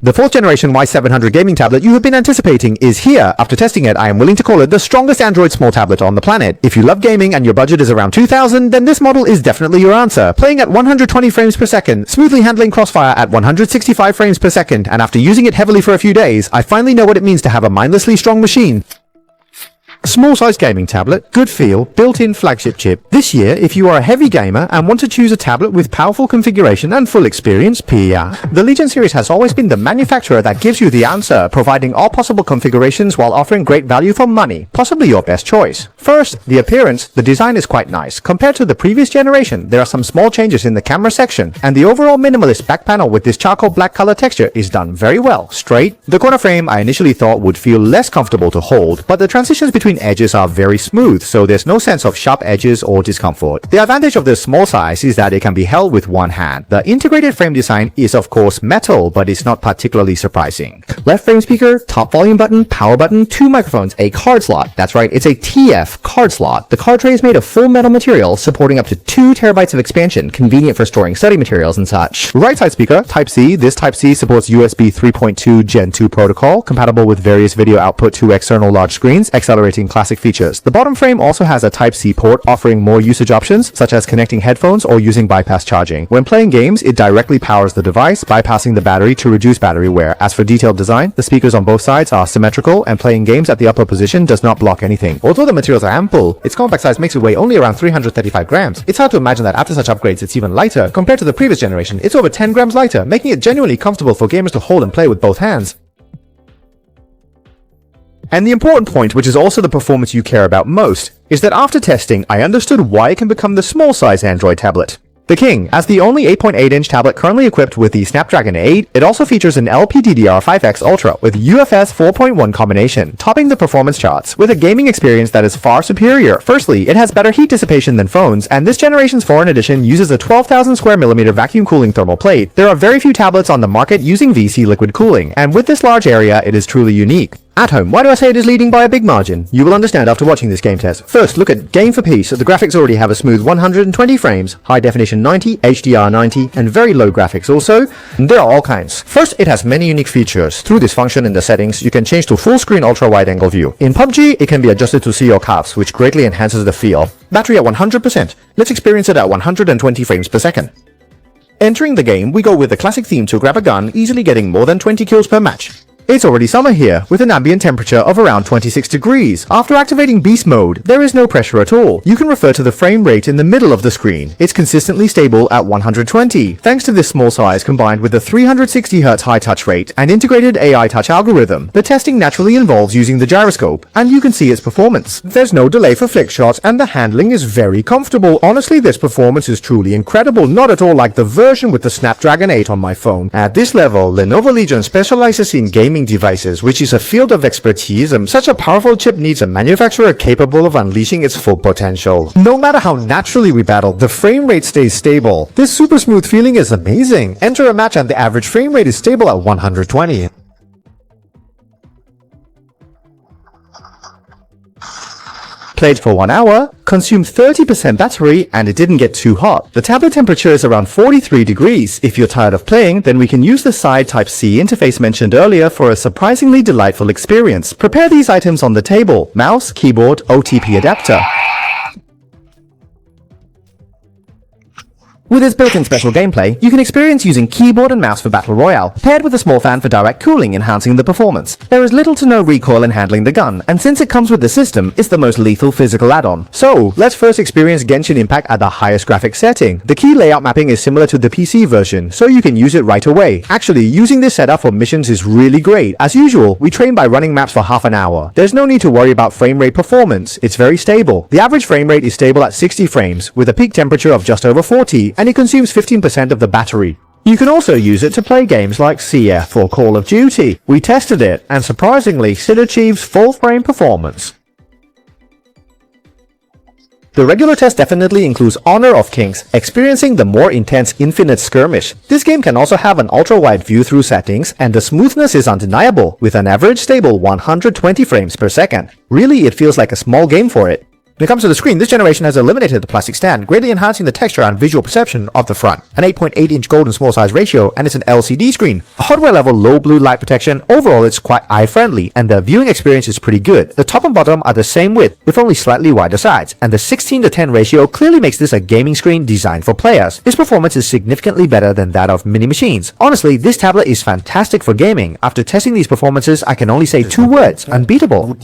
The 4th generation Y700 gaming tablet you have been anticipating is here. After testing it, I am willing to call it the strongest Android small tablet on the planet. If you love gaming and your budget is around $2,000, then this model is definitely your answer. Playing at 120 frames per second, smoothly handling crossfire at 165 frames per second, and after using it heavily for a few days, I finally know what it means to have a mindlessly strong machine. Small size gaming tablet, good feel, built-in flagship chip. This year, if you are a heavy gamer and want to choose a tablet with powerful configuration and full experience, the Legion series has always been the manufacturer that gives you the answer, providing all possible configurations while offering great value for money, possibly your best choice. First, the appearance. The design is quite nice. Compared to the previous generation, there are some small changes in the camera section, and the overall minimalist back panel with this charcoal black color texture is done very well, straight. The corner frame I initially thought would feel less comfortable to hold, but the transitions between edges are very smooth, so there's no sense of sharp edges or discomfort. The advantage of this small size is that it can be held with one hand. The integrated frame design is of course metal, but it's not particularly surprising. Left frame speaker, top volume button, power button, 2 microphones, a card slot. That's right, it's a TF card slot. The card tray is made of full metal material, supporting up to 2 terabytes of expansion, convenient for storing study materials and such. Right side speaker, Type-C. This Type-C supports USB 3.2 Gen 2 protocol, compatible with various video output to external large screens, accelerating classic features. The bottom frame also has a Type-C port, offering more usage options, such as connecting headphones or using bypass charging. When playing games, it directly powers the device, bypassing the battery to reduce battery wear. As for detailed design, the speakers on both sides are symmetrical, and playing games at the upper position does not block anything. Although the materials are ample, its compact size makes it weigh only around 335 grams. It's hard to imagine that after such upgrades it's even lighter. Compared to the previous generation, it's over 10 grams lighter, making it genuinely comfortable for gamers to hold and play with both hands. And the important point, which is also the performance you care about most, is that after testing, I understood why it can become the small size Android tablet. The King. As the only 8.8-inch tablet currently equipped with the Snapdragon 8, it also features an LPDDR5X Ultra with UFS 4.1 combination, topping the performance charts, with a gaming experience that is far superior. Firstly, it has better heat dissipation than phones, and this generation's foreign edition uses a 12,000 square millimeter vacuum cooling thermal plate. There are very few tablets on the market using VC liquid cooling, and with this large area, it is truly unique. At home, why do I say it is leading by a big margin? You will understand after watching this game test. First, look at Game for Peace. The graphics already have a smooth 120 frames, high definition 90, HDR 90, and very low graphics also. And there are all kinds. First, it has many unique features. Through this function in the settings, you can change to full screen ultra wide angle view. In PUBG, it can be adjusted to see your calves, which greatly enhances the feel. Battery at 100%. Let's experience it at 120 frames per second. Entering the game, we go with the classic theme to grab a gun, easily getting more than 20 kills per match. It's already summer here, with an ambient temperature of around 26 degrees. After activating Beast Mode, there is no pressure at all. You can refer to the frame rate in the middle of the screen. It's consistently stable at 120, thanks to this small size combined with the 360Hz high touch rate and integrated AI touch algorithm. The testing naturally involves using the gyroscope, and you can see its performance. There's no delay for flick shots, and the handling is very comfortable. Honestly, this performance is truly incredible, not at all like the version with the Snapdragon 8 on my phone. At this level, Lenovo Legion specializes in gaming devices, which is a field of expertise, and such a powerful chip needs a manufacturer capable of unleashing its full potential. No matter how naturally we battle, the frame rate stays stable. This super smooth feeling is amazing. Enter a match and the average frame rate is stable at 120. Played for 1 hour, consumed 30% battery, and it didn't get too hot. The tablet temperature is around 43 degrees. If you're tired of playing, then we can use the side Type-C interface mentioned earlier for a surprisingly delightful experience. Prepare these items on the table: mouse, keyboard, OTP adapter. With its built-in special gameplay, you can experience using keyboard and mouse for Battle Royale, paired with a small fan for direct cooling, enhancing the performance. There is little to no recoil in handling the gun, and since it comes with the system, it's the most lethal physical add-on. So, let's first experience Genshin Impact at the highest graphics setting. The key layout mapping is similar to the PC version, so you can use it right away. Actually, using this setup for missions is really great. As usual, we train by running maps for half an hour. There's no need to worry about frame rate performance. It's very stable. The average frame rate is stable at 60 frames, with a peak temperature of just over 40, and it consumes 15% of the battery. You can also use it to play games like CF or Call of Duty. We tested it, and surprisingly, it achieves full frame performance. The regular test definitely includes Honor of Kings, experiencing the more intense Infinite Skirmish. This game can also have an ultra-wide view-through settings, and the smoothness is undeniable, with an average stable 120 frames per second. Really, it feels like a small game for it. When it comes to the screen, this generation has eliminated the plastic stand, greatly enhancing the texture and visual perception of the front. An 8.8-inch gold and small size ratio, and it's an LCD screen. A hardware level low blue light protection. Overall, it's quite eye-friendly, and the viewing experience is pretty good. The top and bottom are the same width, with only slightly wider sides, and the 16:10 ratio clearly makes this a gaming screen designed for players. Its performance is significantly better than that of mini machines. Honestly, this tablet is fantastic for gaming. After testing these performances, I can only say two words: unbeatable.